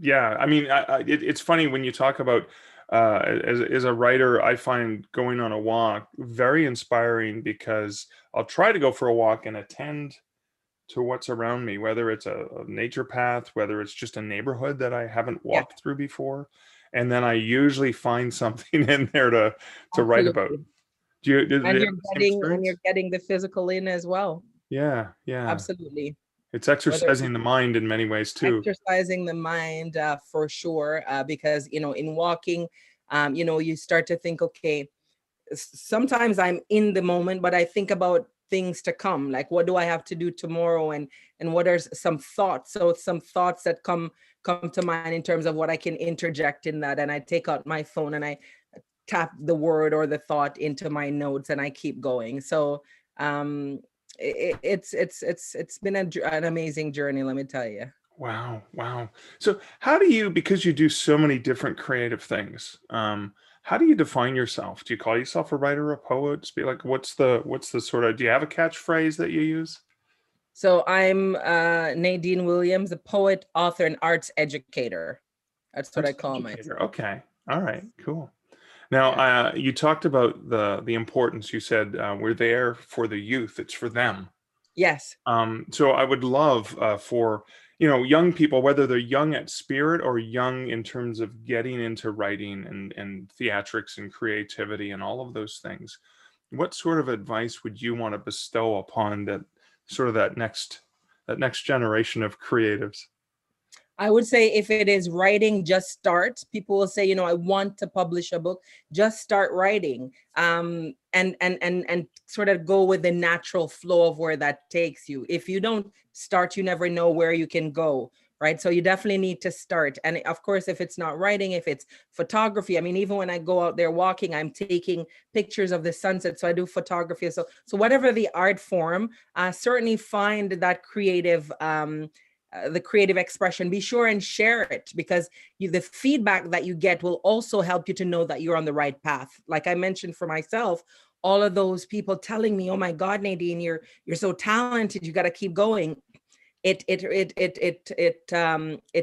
Yeah. I mean, it's funny when you talk about, as a writer, I find going on a walk very inspiring because I'll try to go for a walk and attend to what's around me, whether it's a nature path, whether it's just a neighborhood that I haven't Yeah. walked through before. and then I usually find something in there to write about. Absolutely. Do you And have the same experience? you're getting the physical in as well. Yeah, yeah. Absolutely. It's Whether exercising the mind in many ways too. exercising the mind, for sure, because in walking, you start to think, okay, sometimes I'm in the moment, but I think about things to come, like what do I have to do tomorrow, and what are some thoughts. So some thoughts that come to mind in terms of what I can interject in that, and I take out my phone and I tap the word or the thought into my notes, and I keep going. So um it's been an amazing journey, let me tell you. Wow, wow. So how do you, because you do so many different creative things, how do you define yourself? Do you call yourself a writer, a poet? Be like, what's the sort of, do you have a catchphrase that you use? So I'm Nadine Williams, a poet, author, and arts educator. That's what I Arts call myself. educator. Okay. All right. Cool. Now, Yeah. you talked about the importance. You said we're there for the youth. It's for them. Yes. So I would love for young people, whether they're young at spirit or young in terms of getting into writing and theatrics and creativity and all of those things. What sort of advice would you want to bestow upon that sort of that next generation of creatives? I would say if it is writing, just start. People will say, I want to publish a book. Just start writing, and sort of go with the natural flow of where that takes you. If you don't start, you never know where you can go, right? So you definitely need to start. And of course, if it's not writing, if it's photography, I mean, even when I go out there walking, I'm taking pictures of the sunset. So I do photography. So whatever the art form, certainly find that creative, the creative expression. Be sure and share it, because the feedback that you get will also help you to know that you're on the right path. Like I mentioned for myself, all of those people telling me, "Oh my God, Nadine, you're so talented. You got to keep going." It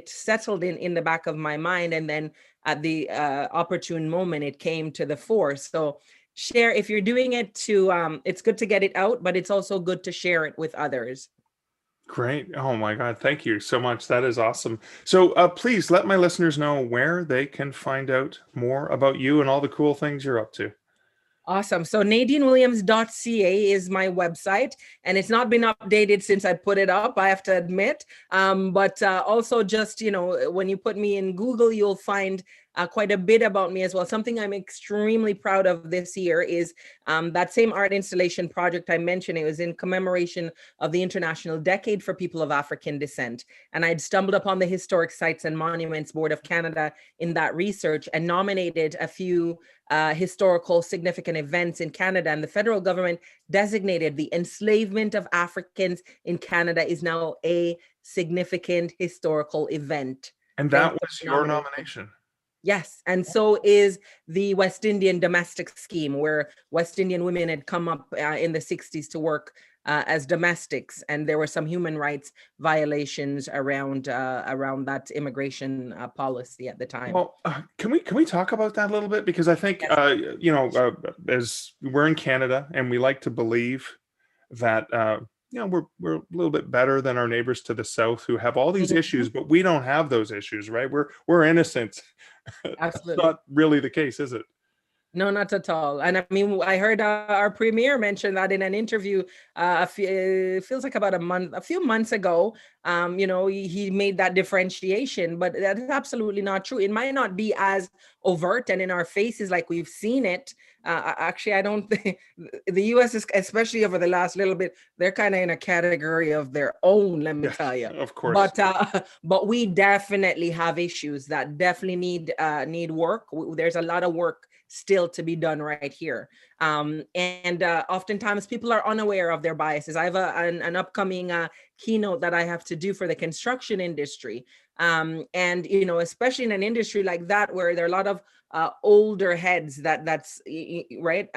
settled in the back of my mind, and then at the opportune moment, it came to the fore. So share, if you're doing it to. It's good to get it out, but it's also good to share it with others. Great. Oh my God. Thank you so much. That is awesome. So please let my listeners know where they can find out more about you and all the cool things you're up to. Awesome. So NadineWilliams.ca is my website, and it's not been updated since I put it up, I have to admit. But also just, when you put me in Google, you'll find quite a bit about me as well. Something I'm extremely proud of this year is that same art installation project I mentioned. It was in commemoration of the International Decade for People of African Descent. And I'd stumbled upon the Historic Sites and Monuments Board of Canada in that research and nominated a few historical significant events in Canada, and the federal government designated the enslavement of Africans in Canada is now a significant historical event. And Thanks that for was the your nomination. nomination. Yes, and so is the West Indian domestic scheme, where West Indian women had come up in the 60s to work as domestics, and there were some human rights violations around that immigration policy at the time. Well, can we talk about that a little bit? Because I think Yes. as we're in Canada and we like to believe that we're a little bit better than our neighbors to the south who have all these Mhm. issues, but we don't have those issues, right? We're innocent. That's Absolutely. not really the case, is it? No, not at all. And I mean, I heard our premier mention that in an interview, it feels like about a few months ago. He made that differentiation, but that is absolutely not true. It might not be as overt and in our faces like we've seen it. Actually, I don't think the U.S. is, especially over the last little bit, they're kind of in a category of their own. Let me Yeah, tell you. of course. But we definitely have issues that definitely need work. There's a lot of work still to be done right here. And oftentimes people are unaware of their biases. I have an upcoming keynote that I have to do for the construction industry. And, especially in an industry like that, where there are a lot of older heads that's right.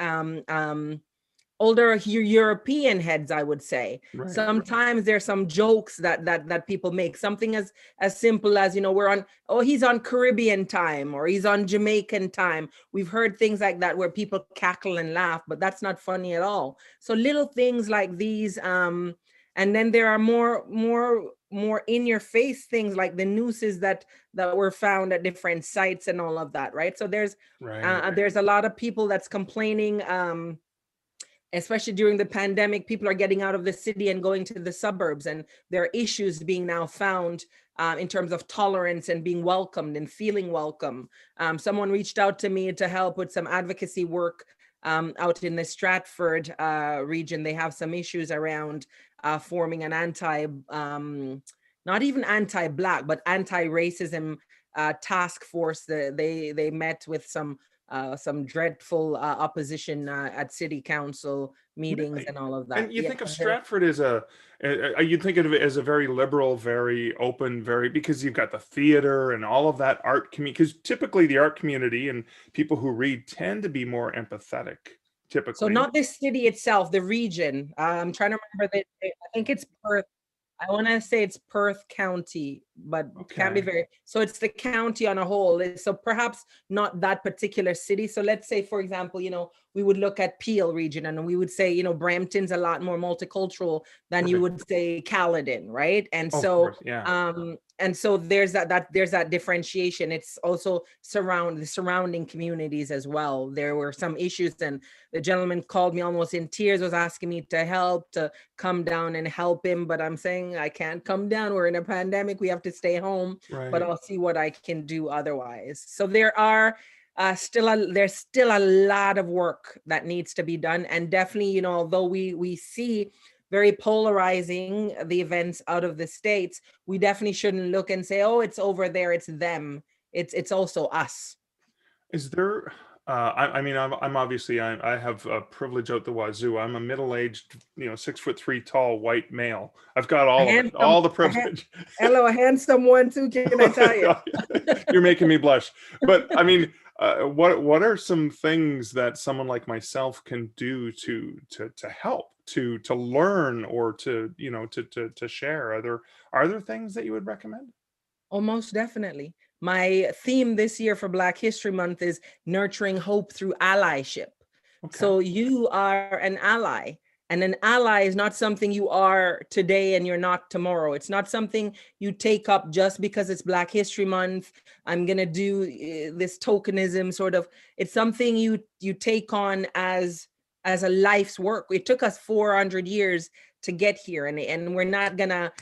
Older European heads, I would say. Right. Sometimes there's some jokes that people make. Something as simple as, he's on Caribbean time, or he's on Jamaican time. We've heard things like that where people cackle and laugh, but that's not funny at all. So little things like these. And then there are more more in your face things like the nooses that were found at different sites and all of that, right? So there's a lot of people that's complaining, especially during the pandemic. People are getting out of the city and going to the suburbs, and there are issues being now found in terms of tolerance and being welcomed and feeling welcome. Someone reached out to me to help with some advocacy work out in the Stratford region. They have some issues around forming an not even anti-Black, but anti-racism task force. They met with some dreadful opposition at city council meetings Really? and all of that. And you think of Stratford as you'd think of it as a very liberal, very open, because you've got the theater and all of that art community, because typically the art community and people who read tend to be more empathetic, typically. So not the city itself, the region. I'm trying to remember that. I think it's Perth. I want to say it's Perth County, but can't be very. So it's the county on a whole. So perhaps not that particular city. So let's say, for example, we would look at Peel region and we would say, Brampton's a lot more multicultural than you would say Caledon, right? And so, and so there's that differentiation. It's also the surrounding communities as well. There were some issues, and the gentleman called me almost in tears, was asking me to come down and help him. But I'm saying I can't come down. We're in a pandemic. We have to stay home. But I'll see what I can do otherwise. So there are there's still a lot of work that needs to be done, and definitely, although we see very polarizing the events out of the States, we definitely shouldn't look and say, oh, it's over there, it's them. It's also us. Is there I'm obviously, I have a privilege out the wazoo. I'm a middle-aged, 6'3" tall white male. I've got all the privilege. Hello, a handsome one too, can I tell you? You're making me blush. But I mean, what are some things that someone like myself can do to help, to learn, or to share? Are there things that you would recommend? Oh, most definitely. My theme this year for Black History Month is nurturing hope through allyship. Okay. So you are an ally, and an ally is not something you are today and you're not tomorrow. It's not something you take up just because it's Black History Month. I'm going to do this tokenism sort of. It's something you take on as a life's work. It took us 400 years to get here, and we're not gonna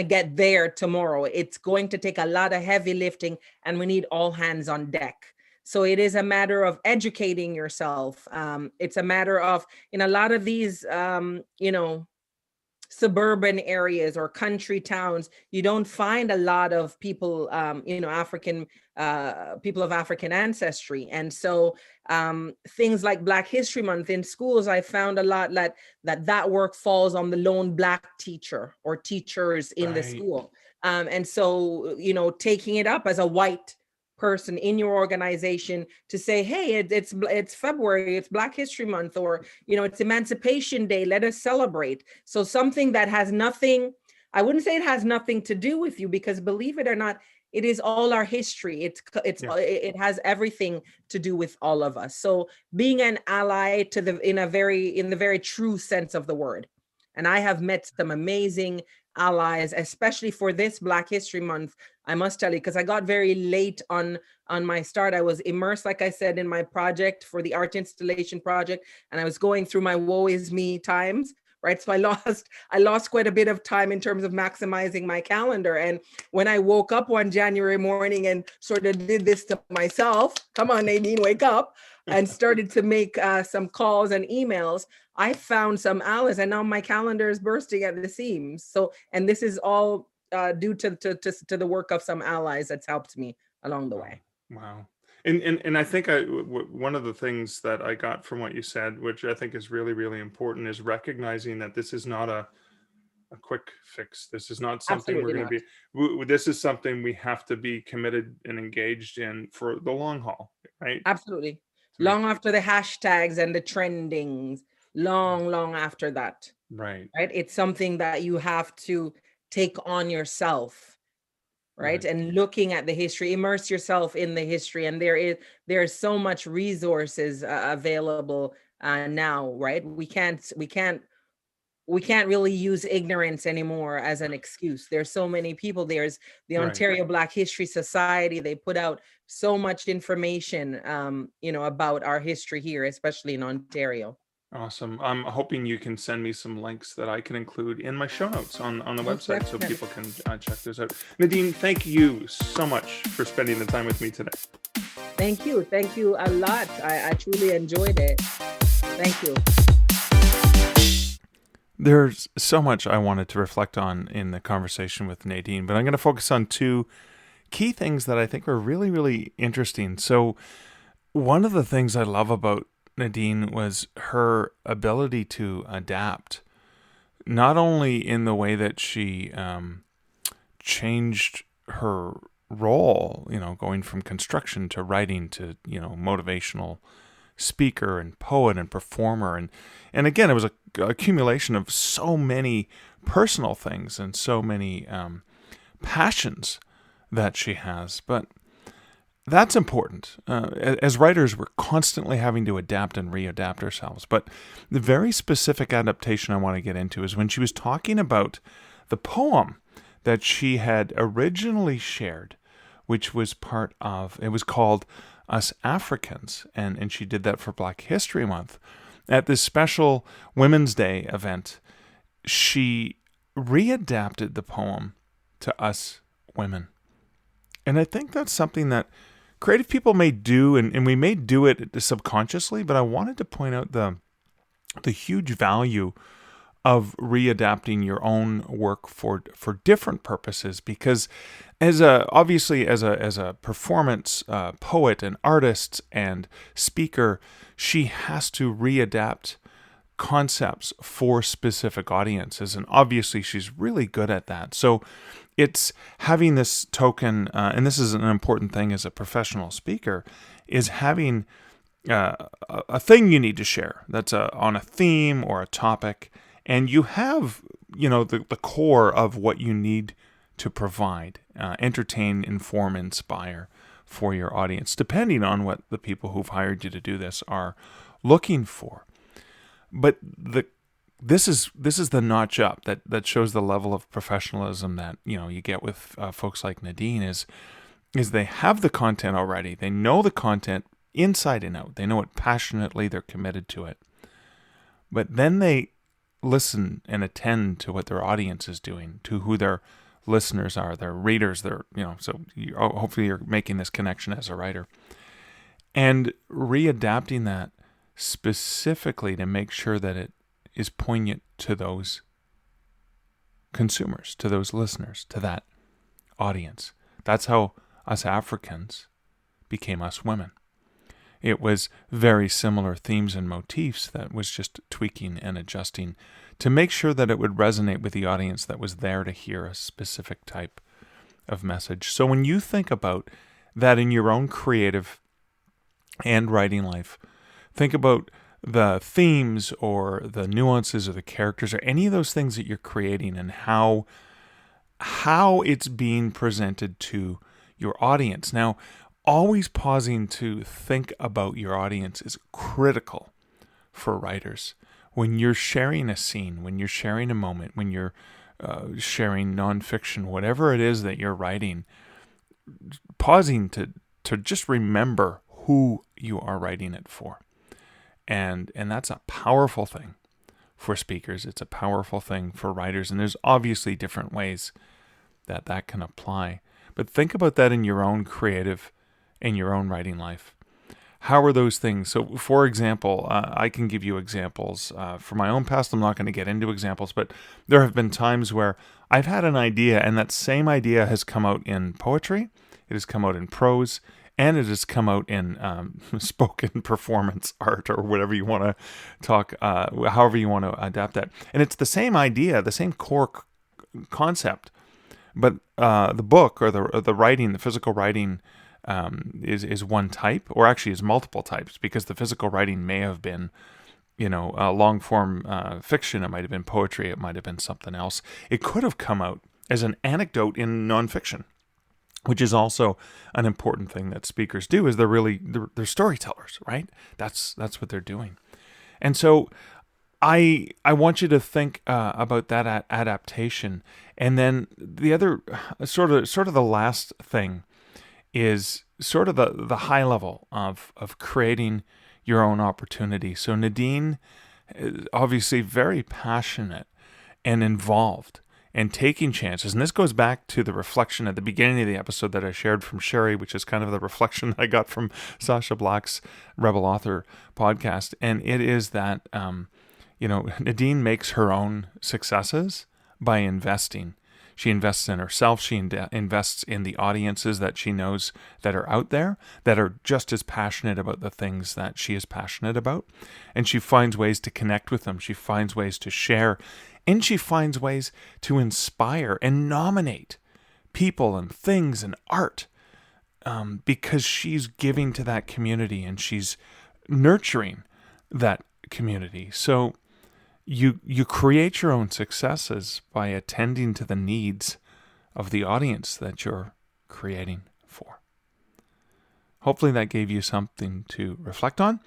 get there tomorrow. It's going to take a lot of heavy lifting, and we need all hands on deck. So it is a matter of educating yourself. It's a matter of, in a lot of these suburban areas or country towns, you don't find a lot of people, African people of African ancestry. And so things like Black History Month in schools, I found a lot that work falls on the lone Black teacher or teachers in the school. And so, taking it up as a white person in your organization to say, hey, it's February, it's Black History Month, or it's Emancipation Day, let us celebrate. So something that has nothing, I wouldn't say it has nothing to do with you, because believe it or not, it is all our history. It has everything to do with all of us. So being an ally in the very true sense of the word. And I have met some amazing allies, especially for this Black History Month, I must tell you, because I got very late on my start. I was immersed, like I said, in my project for the art installation project, and I was going through my woe is me times, right? So I lost quite a bit of time in terms of maximizing my calendar. And when I woke up one January morning and sort of did this to myself, come on, Nadine, wake up, and started to make some calls and emails, I found some allies, and now my calendar is bursting at the seams. So, and this is all due to the work of some allies that's helped me along the way. Wow. And I think one of the things that I got from what you said, which I think is really, really important, is recognizing that this is not a quick fix. This is not something we're going to be, this is something we have to be committed and engaged in for the long haul, right? Absolutely. Long after the hashtags and the trendings, long after that. Right. It's something that you have to take on yourself, right? And looking at the history, immerse yourself in the history. And there's so much resources available now, right? We can't we can't really use ignorance anymore as an excuse. There's so many people. There's the Right. Ontario Black History Society. They put out so much information, about our history here, especially in Ontario. Awesome. I'm hoping you can send me some links that I can include in my show notes on the Most website so definitely. people can check those out. Nadine, thank you so much for spending the time with me today. Thank you. Thank you a lot. I truly enjoyed it. Thank you. There's so much I wanted to reflect on in the conversation with Nadine, but I'm going to focus on two key things that I think are really, really interesting. So one of the things I love about Nadine was her ability to adapt, not only in the way that she changed her role, going from construction to writing to, motivational speaker and poet and performer. And again, it was a accumulation of so many personal things and so many passions that she has. But that's important. As writers, we're constantly having to adapt and readapt ourselves. But the very specific adaptation I want to get into is when she was talking about the poem that she had originally shared, which was it was called Us Africans, and she did that for Black History Month. At this special Women's Day event, she readapted the poem to us women. And I think that's something that creative people may do, and we may do it subconsciously, but I wanted to point out the huge value of readapting your own work for different purposes, because obviously as a performance poet and artist and speaker, she has to readapt concepts for specific audiences, and obviously she's really good at that. So it's having this token, and this is an important thing as a professional speaker, is having a thing you need to share that's on a theme or a topic, and you have, the core of what you need to provide, entertain, inform, inspire for your audience, depending on what the people who've hired you to do this are looking for. But this is the notch up that shows the level of professionalism that you get with folks like Nadine is they have the content already. They know the content inside and out. They know it passionately. They're committed to it. But then they listen and attend to what their audience is doing, to who their listeners are, their readers. So hopefully you're making this connection as a writer and readapting that specifically to make sure that it is poignant to those consumers, to those listeners, to that audience. That's how Us Africans became Us Women. It was very similar themes and motifs that was just tweaking and adjusting to make sure that it would resonate with the audience that was there to hear a specific type of message. So when you think about that in your own creative and writing life, think about the themes or the nuances or the characters or any of those things that you're creating and how it's being presented to your audience. Now, always pausing to think about your audience is critical for writers. When you're sharing a scene, when you're sharing a moment, when you're sharing nonfiction, whatever it is that you're writing, pausing to just remember who you are writing it for. And that's a powerful thing for speakers. It's a powerful thing for writers. And there's obviously different ways that can apply. But think about that in your own creative, in your own writing life. How are those things? So, for example, I can give you examples. For my own past, I'm not going to get into examples, but there have been times where I've had an idea, and that same idea has come out in poetry, it has come out in prose, and it has come out in spoken performance art, or whatever you want to talk, however you want to adapt that. And it's the same idea, the same core concept, but the book or the writing, the physical writing, is one type, or actually is multiple types, because the physical writing may have been, a long form fiction. It might have been poetry. It might have been something else. It could have come out as an anecdote in nonfiction, which is also an important thing that speakers do. Is they're storytellers, right? That's what they're doing. And so I want you to think about that adaptation. And then the other sort of the last thing is sort of the high level of creating your own opportunity. So Nadine is obviously very passionate and involved and taking chances. And this goes back to the reflection at the beginning of the episode that I shared from Sherry, which is kind of the reflection I got from Sasha Black's Rebel Author podcast. And it is that, Nadine makes her own successes by investing. She invests in herself. She invests in the audiences that she knows that are out there, that are just as passionate about the things that she is passionate about. And she finds ways to connect with them. She finds ways to share. And she finds ways to inspire and nominate people and things and art because she's giving to that community and she's nurturing that community. So you create your own successes by attending to the needs of the audience that you're creating for. Hopefully that gave you something to reflect on.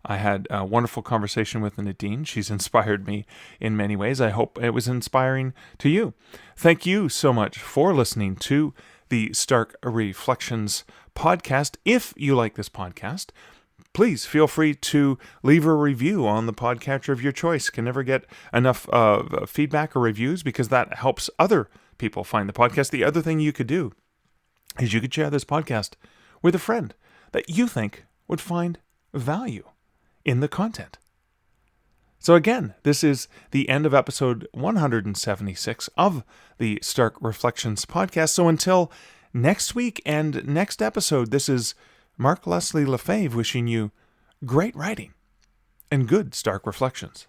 I had a wonderful conversation with Nadine. She's inspired me in many ways. I hope it was inspiring to you. Thank you so much for listening to the Stark Reflections podcast. If you like this podcast, please feel free to leave a review on the podcatcher of your choice. Can never get enough feedback or reviews because that helps other people find the podcast. The other thing you could do is you could share this podcast with a friend that you think would find value in the content. So again, this is the end of episode 176 of the Stark Reflections podcast. So until next week and next episode, this is Mark Leslie Lefebvre wishing you great writing and good Stark Reflections.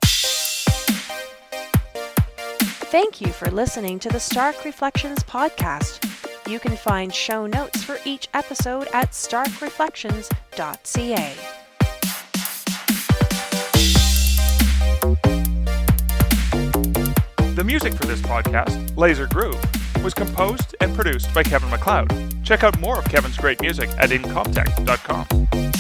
Thank you for listening to the Stark Reflections podcast. You can find show notes for each episode at starkreflections.ca. The music for this podcast, Laser Groove, was composed and produced by Kevin MacLeod. Check out more of Kevin's great music at incomptech.com.